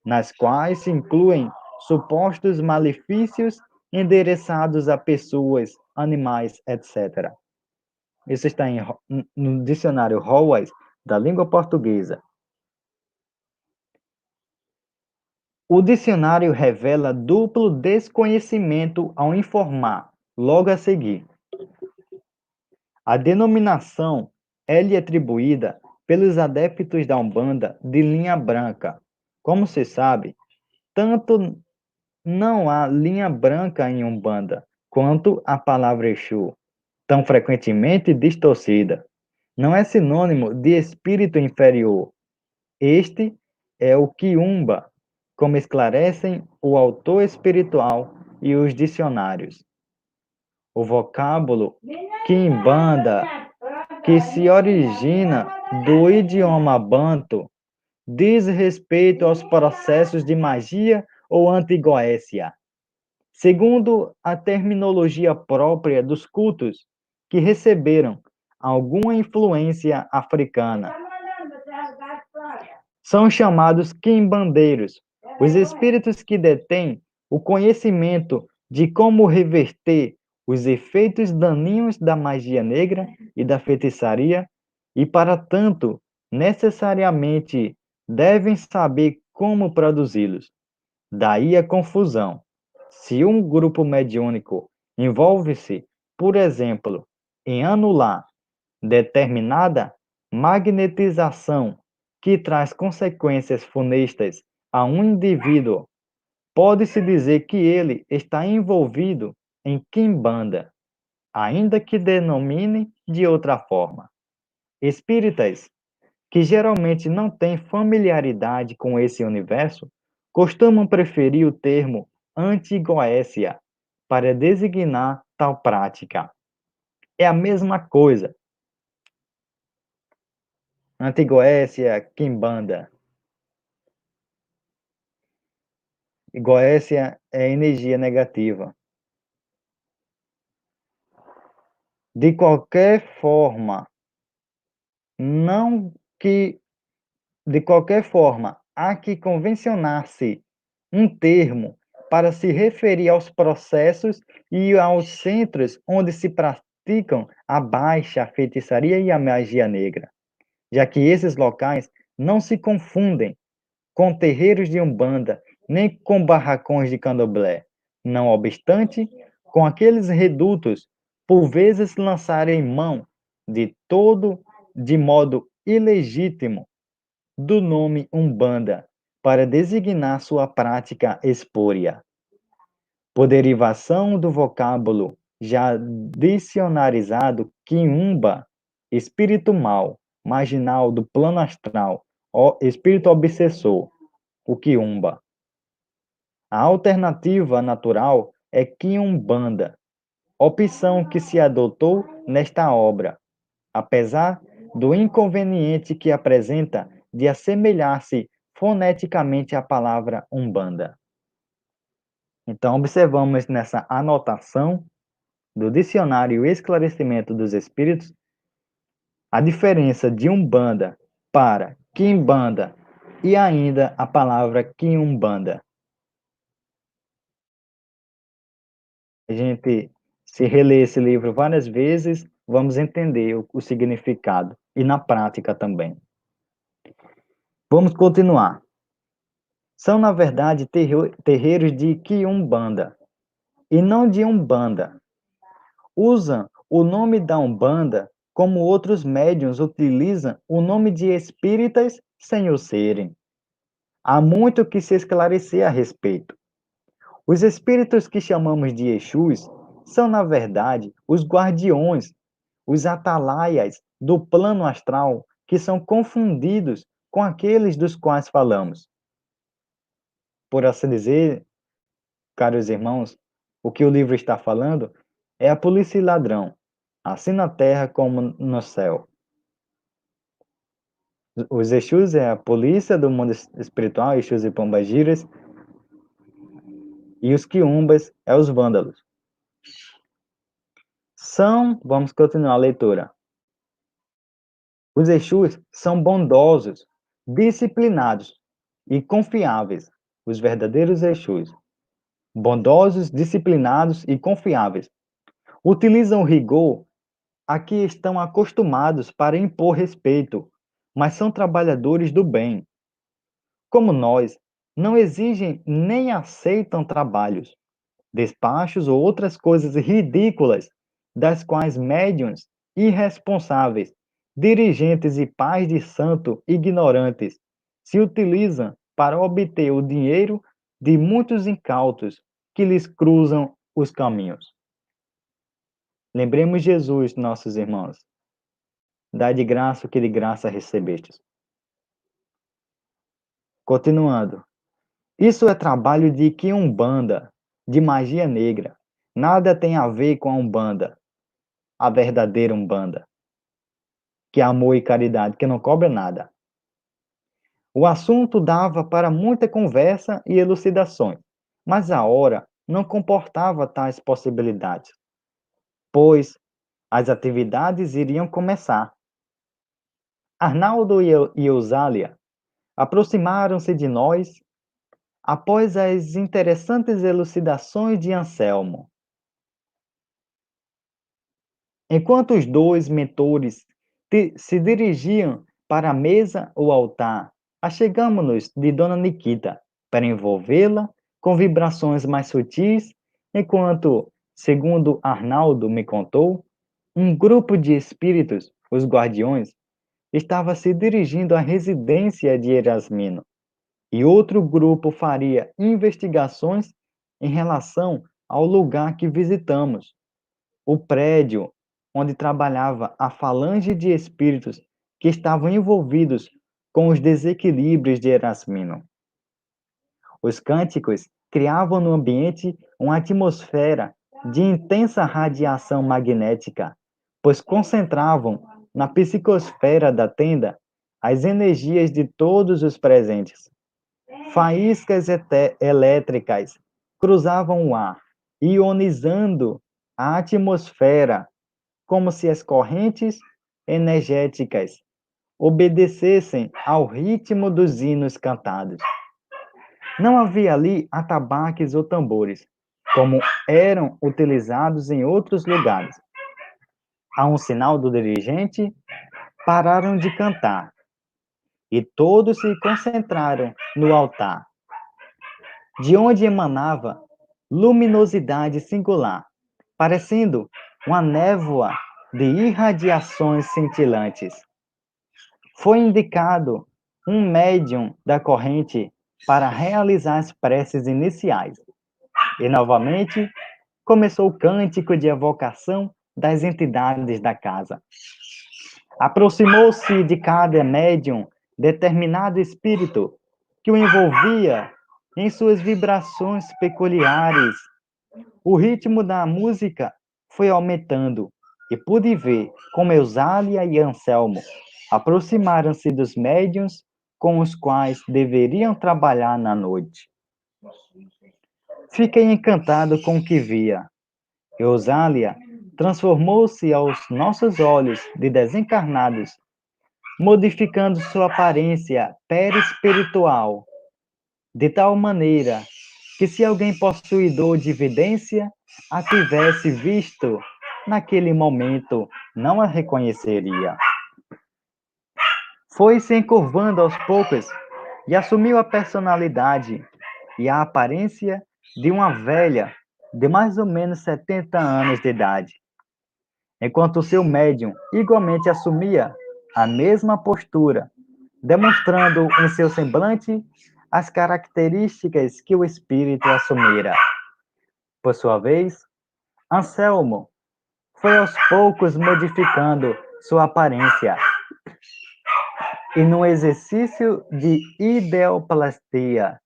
nas quais se incluem supostos malefícios endereçados a pessoas, animais, etc. Isso está no dicionário Hallways da língua portuguesa. O dicionário revela duplo desconhecimento ao informar, logo a seguir. A denominação é-lhe atribuída pelos adeptos da Umbanda de linha branca. Como se sabe, tanto não há linha branca em Umbanda quanto a palavra Exu, tão frequentemente distorcida. Não é sinônimo de espírito inferior. Este é o quiumba, como esclarecem o autor espiritual e os dicionários. O vocábulo quimbanda, que se origina do idioma banto, diz respeito aos processos de magia ou antigoécia, segundo a terminologia própria dos cultos que receberam alguma influência africana. São chamados quimbandeiros, os espíritos que detêm o conhecimento de como reverter os efeitos daninhos da magia negra e da feitiçaria, e, para tanto, necessariamente devem saber como produzi-los. Daí a confusão. Se um grupo mediúnico envolve-se, por exemplo, em anular determinada magnetização que traz consequências funestas a um indivíduo, pode-se dizer que ele está envolvido em quimbanda, ainda que denomine de outra forma. Espíritas, que geralmente não têm familiaridade com esse universo, costumam preferir o termo antigoécia para designar tal prática. É a mesma coisa. Antigoécia, quimbanda. Goécia é energia negativa. De qualquer forma, não que de qualquer forma há que convencionar-se um termo para se referir aos processos e aos centros onde se praticam a baixa, a feitiçaria e a magia negra, já que esses locais não se confundem com terreiros de umbanda, nem com barracões de candomblé. Não obstante, com aqueles redutos, por vezes lançarem mão de todo de modo ilegítimo do nome umbanda para designar sua prática espúria, por derivação do vocábulo já dicionarizado quiumba, espírito mau, marginal do plano astral, espírito obsessor, o quiumba. A alternativa natural é quiumbanda, opção que se adotou nesta obra, apesar do inconveniente que apresenta de assemelhar-se foneticamente à palavra umbanda. Então, observamos nessa anotação do Dicionário Esclarecimento dos Espíritos a diferença de umbanda para quimbanda e ainda a palavra quiumbanda. A gente, se reler esse livro várias vezes, vamos entender o significado e na prática também. Vamos continuar. São, na verdade, terreiros de quiumbanda e não de umbanda. Usam o nome da umbanda como outros médiuns utilizam o nome de espíritas sem o serem. Há muito que se esclarecer a respeito. Os espíritos que chamamos de Exus são, na verdade, os guardiões, os atalaias do plano astral que são confundidos com aqueles dos quais falamos. Por assim dizer, caros irmãos, o que o livro está falando é a polícia e ladrão, assim na terra como no céu. Os Exus é a polícia do mundo espiritual, Exus e Pombagiras, e os Quiumbas é os vândalos. Vamos continuar a leitura. Os Exus são bondosos, disciplinados e confiáveis, os verdadeiros Exus. Bondosos, disciplinados e confiáveis. Utilizam o rigor a que estão acostumados para impor respeito, mas são trabalhadores do bem. Como nós, não exigem nem aceitam trabalhos, despachos ou outras coisas ridículas, das quais médiuns irresponsáveis, dirigentes e pais de santo ignorantes se utilizam para obter o dinheiro de muitos incautos que lhes cruzam os caminhos. Lembremos Jesus, nossos irmãos. Dai de graça o que de graça recebestes. Continuando. Isso é trabalho de quiumbanda, de magia negra. Nada tem a ver com a umbanda, a verdadeira umbanda, que é amor e caridade, que não cobra nada. O assunto dava para muita conversa e elucidações, mas a hora não comportava tais possibilidades, pois as atividades iriam começar. Arnaldo e Eusália aproximaram-se de nós após as interessantes elucidações de Anselmo. Enquanto os dois mentores se dirigiam para a mesa ou altar, achegamo-nos de Dona Nikita para envolvê-la com vibrações mais sutis, enquanto, segundo Arnaldo me contou, um grupo de espíritos, os guardiões, estava se dirigindo à residência de Erasmino, e outro grupo faria investigações em relação ao lugar que visitamos, o prédio onde trabalhava a falange de espíritos que estavam envolvidos com os desequilíbrios de Erasmino. Os cânticos criavam no ambiente uma atmosfera de intensa radiação magnética, pois concentravam na psicosfera da tenda as energias de todos os presentes. Faíscas elétricas cruzavam o ar, ionizando a atmosfera, como se as correntes energéticas obedecessem ao ritmo dos hinos cantados. Não havia ali atabaques ou tambores, como eram utilizados em outros lugares. A um sinal do dirigente, pararam de cantar e todos se concentraram no altar, de onde emanava luminosidade singular, parecendo uma névoa de irradiações cintilantes. Foi indicado um médium da corrente para realizar as preces iniciais, e novamente começou o cântico de evocação das entidades da casa. Aproximou-se de cada médium determinado espírito que o envolvia em suas vibrações peculiares. O ritmo da música foi aumentando e pude ver como Eusália e Anselmo aproximaram-se dos médiuns com os quais deveriam trabalhar na noite. Fiquei encantado com o que via. Eusália transformou-se aos nossos olhos de desencarnados, modificando sua aparência perispiritual, de tal maneira que se alguém possuidor de evidência a tivesse visto, naquele momento não a reconheceria. Foi se encurvando aos poucos e assumiu a personalidade e a aparência de uma velha de mais ou menos 70 anos de idade, enquanto o seu médium igualmente assumia a mesma postura, demonstrando em seu semblante as características que o espírito assumira. Por sua vez, Anselmo foi aos poucos modificando sua aparência e, num exercício de ideoplastia,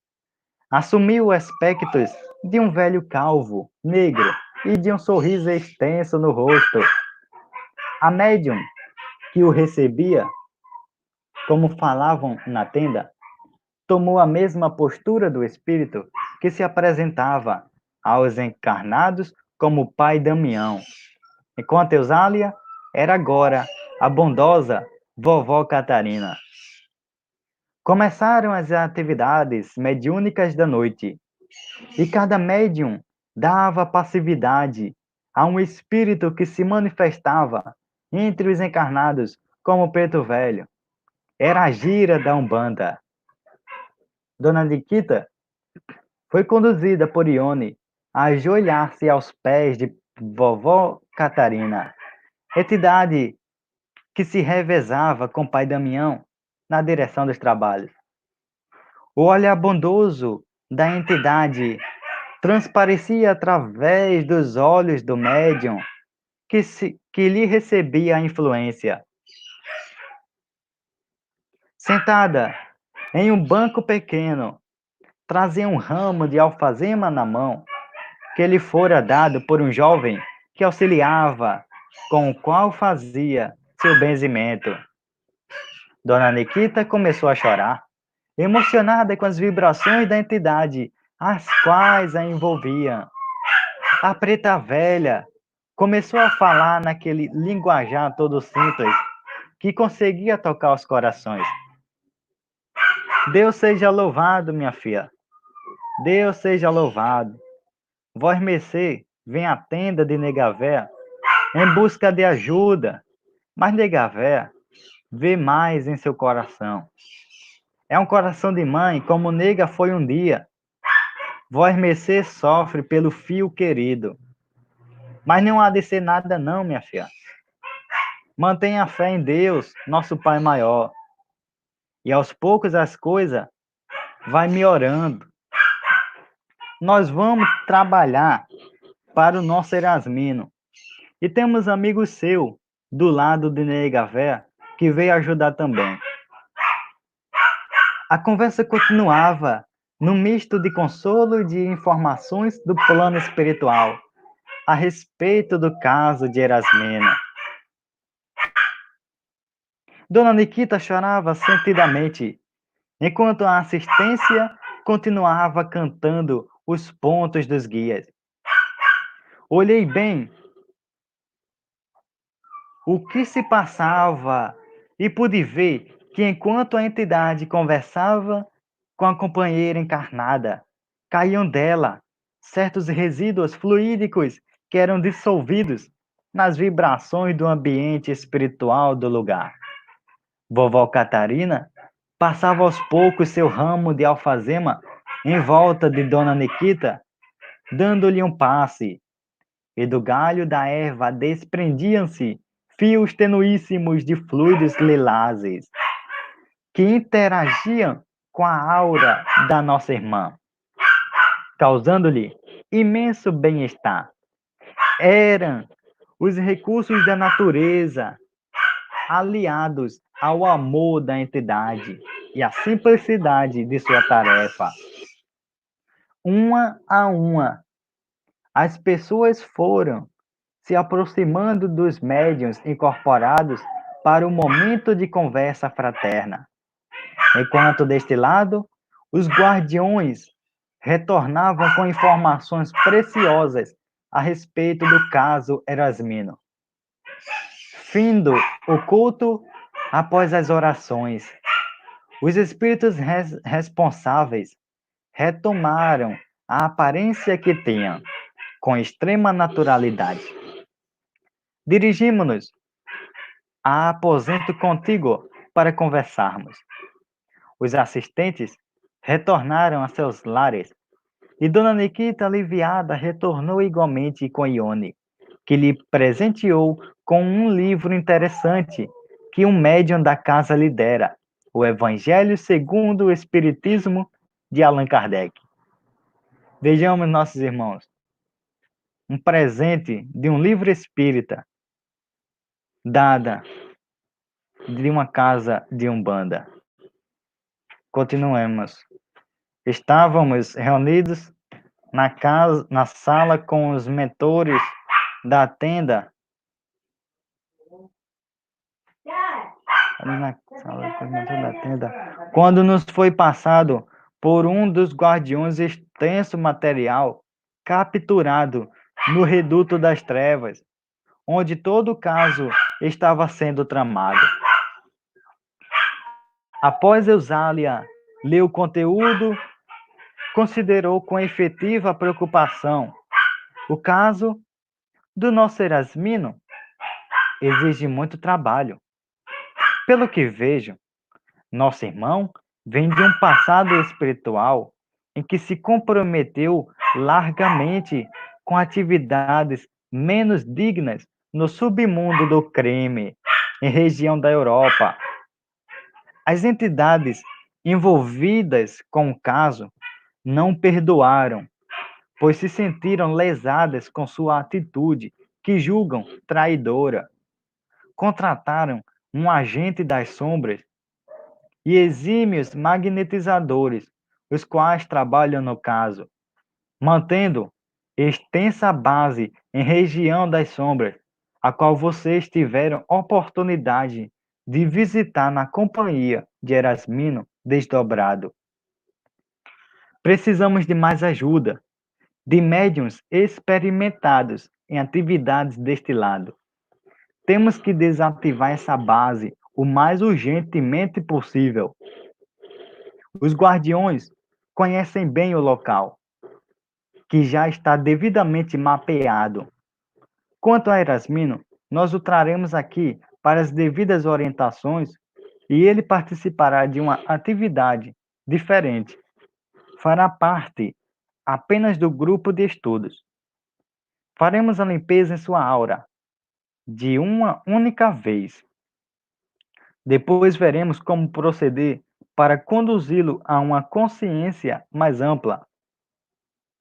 assumiu aspectos de um velho calvo, negro e de um sorriso extenso no rosto. A médium que o recebia, como falavam na tenda, tomou a mesma postura do espírito que se apresentava aos encarnados como o pai Damião, enquanto Eusália era agora a bondosa vovó Catarina. Começaram as atividades mediúnicas da noite, e cada médium dava passividade a um espírito que se manifestava entre os encarnados como o Preto Velho. Era a gira da Umbanda. Dona Nikita foi conduzida por Ione a ajoelhar-se aos pés de vovó Catarina, entidade que se revezava com pai Damião na direção dos trabalhos. O olhar bondoso da entidade transparecia através dos olhos do médium que lhe recebia a influência. Sentada em um banco pequeno, trazia um ramo de alfazema na mão, que lhe fora dado por um jovem que auxiliava, com o qual fazia seu benzimento. Dona Nikita começou a chorar, emocionada com as vibrações da entidade, as quais a envolviam. A preta velha começou a falar naquele linguajar todo simples que conseguia tocar os corações. Deus seja louvado, minha filha. Deus seja louvado. Vós mercê vem à tenda de Negavé em busca de ajuda, mas Negavé vê mais em seu coração. É um coração de mãe, como Nega foi um dia. Vós mercê sofre pelo fio querido. Mas não há de ser nada não, minha filha. Mantenha a fé em Deus, nosso Pai maior. E aos poucos as coisas vai melhorando. Nós vamos trabalhar para o nosso Erasmino. E temos amigo seu, do lado de Negavé, que veio ajudar também. A conversa continuava num misto de consolo e de informações do plano espiritual a respeito do caso de Erasmina. Dona Nikita chorava sentidamente, enquanto a assistência continuava cantando os pontos dos guias. Olhei bem o que se passava e pude ver que enquanto a entidade conversava com a companheira encarnada. Caíam dela certos resíduos fluídicos que eram dissolvidos nas vibrações do ambiente espiritual do lugar. Vovó Catarina passava aos poucos seu ramo de alfazema em volta de Dona Nikita, dando-lhe um passe, e do galho da erva desprendiam-se fios tenuíssimos de fluidos lilazes que interagiam com a aura da nossa irmã, causando-lhe imenso bem-estar. Eram os recursos da natureza aliados ao amor da entidade e à simplicidade de sua tarefa. Uma a uma, as pessoas foram se aproximando dos médiuns incorporados para o momento de conversa fraterna. Enquanto deste lado, os guardiões retornavam com informações preciosas a respeito do caso Erasmino. Findo o culto, após as orações, os espíritos responsáveis retomaram a aparência que tinham, com extrema naturalidade. Dirigimos-nos a aposento contíguo para conversarmos. Os assistentes retornaram a seus lares e Dona Nikita, aliviada, retornou igualmente com Ione, que lhe presenteou com um livro interessante que um médium da casa lhe dera, o Evangelho segundo o Espiritismo de Allan Kardec. Vejamos, nossos irmãos, um presente de um livro espírita dada de uma casa de Umbanda. Continuemos. Estávamos reunidos na sala com os mentores da tenda. Na sala com os mentores da tenda. Quando nos foi passado por um dos guardiões extenso material capturado no reduto das trevas, onde todo o caso estava sendo tramado. Após Eusália ler o conteúdo, considerou com efetiva preocupação o caso do nosso Erasmino exige muito trabalho. Pelo que vejo, nosso irmão vem de um passado espiritual em que se comprometeu largamente com atividades menos dignas no submundo do crime, em região da Europa. As entidades envolvidas com o caso não perdoaram, pois se sentiram lesadas com sua atitude, que julgam traidora. Contrataram um agente das sombras e exímios magnetizadores, os quais trabalham no caso, mantendo extensa base em região das sombras, a qual vocês tiveram oportunidade de visitar na companhia de Erasmino Desdobrado. Precisamos de mais ajuda, de médiuns experimentados em atividades deste lado. Temos que desativar essa base o mais urgentemente possível. Os guardiões conhecem bem o local, que já está devidamente mapeado. Quanto a Erasmino, nós o traremos aqui para as devidas orientações e ele participará de uma atividade diferente. Fará parte apenas do grupo de estudos. Faremos a limpeza em sua aura, de uma única vez. Depois veremos como proceder para conduzi-lo a uma consciência mais ampla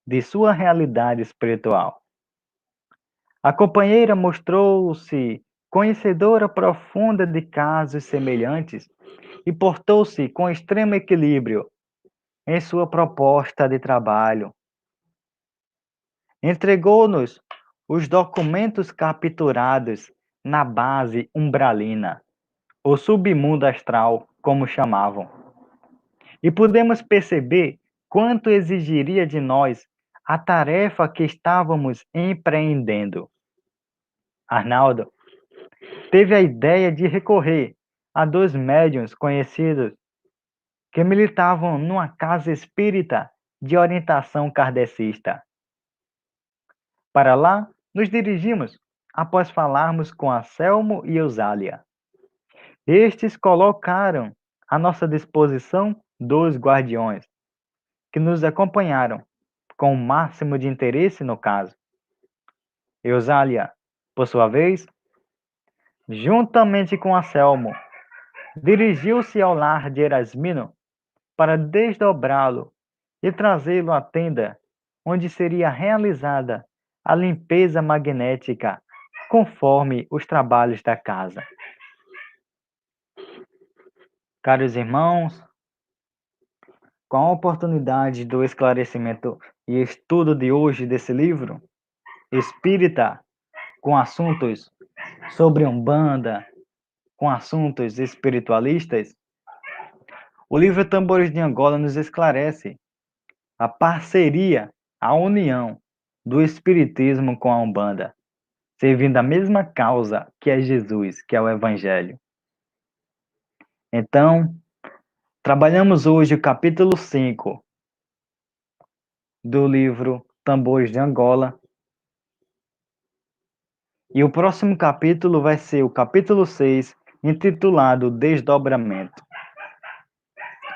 de sua realidade espiritual. A companheira mostrou-se conhecedora profunda de casos semelhantes e portou-se com extremo equilíbrio em sua proposta de trabalho. Entregou-nos os documentos capturados na base umbralina, o submundo astral, como chamavam. E podemos perceber quanto exigiria de nós a tarefa que estávamos empreendendo. Arnaldo teve a ideia de recorrer a dois médiuns conhecidos que militavam numa casa espírita de orientação kardecista. Para lá, nos dirigimos, após falarmos com Anselmo e Eusália. Estes colocaram à nossa disposição 2 guardiões, que nos acompanharam com o máximo de interesse no caso. Eusália, por sua vez, juntamente com Anselmo, dirigiu-se ao lar de Erasmino para desdobrá-lo e trazê-lo à tenda, onde seria realizada a limpeza magnética, conforme os trabalhos da casa. Caros irmãos, com a oportunidade do esclarecimento e estudo de hoje desse livro, Espírita, com assuntos sobre Umbanda, com assuntos espiritualistas, o livro Tambores de Angola nos esclarece a parceria, a união do Espiritismo com a Umbanda, servindo a mesma causa que é Jesus, que é o Evangelho. Então, trabalhamos hoje o capítulo 5 do livro Tambores de Angola. E o próximo capítulo vai ser o capítulo 6, intitulado Desdobramento.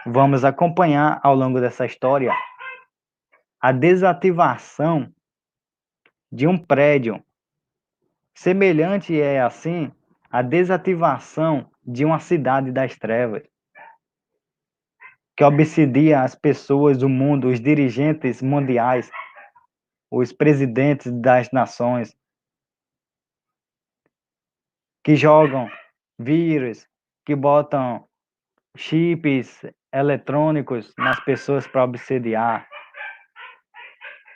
Vamos acompanhar ao longo dessa história a desativação de um prédio. Semelhante é, assim, a desativação de uma cidade das trevas, que obsidia as pessoas, o mundo, os dirigentes mundiais, os presidentes das nações, que jogam vírus, que botam chips eletrônicos nas pessoas para obsidiar,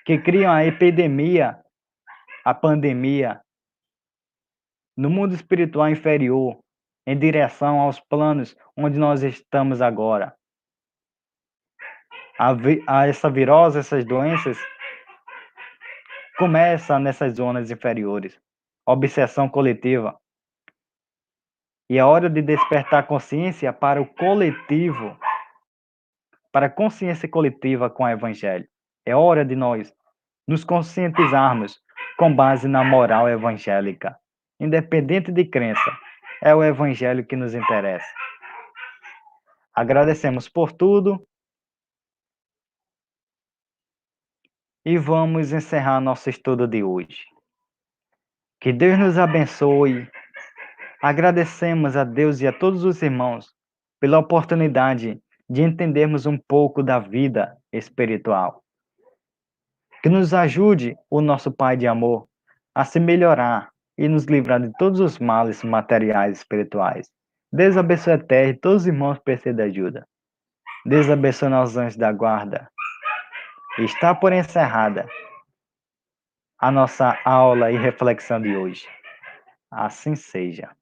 que criam a epidemia, a pandemia, no mundo espiritual inferior, em direção aos planos onde nós estamos agora. Essa virose, essas doenças, começa nessas zonas inferiores. Obsessão coletiva. E é hora de despertar consciência para o coletivo, para a consciência coletiva com o Evangelho. É hora de nós nos conscientizarmos com base na moral evangélica. Independente de crença, é o Evangelho que nos interessa. Agradecemos por tudo e vamos encerrar nosso estudo de hoje. Que Deus nos abençoe. Agradecemos a Deus e a todos os irmãos pela oportunidade de entendermos um pouco da vida espiritual. Que nos ajude o nosso Pai de amor a se melhorar e nos livrar de todos os males materiais e espirituais. Deus abençoe a terra e todos os irmãos precisam de ajuda. Deus abençoe os anjos da guarda. Está por encerrada a nossa aula e reflexão de hoje. Assim seja.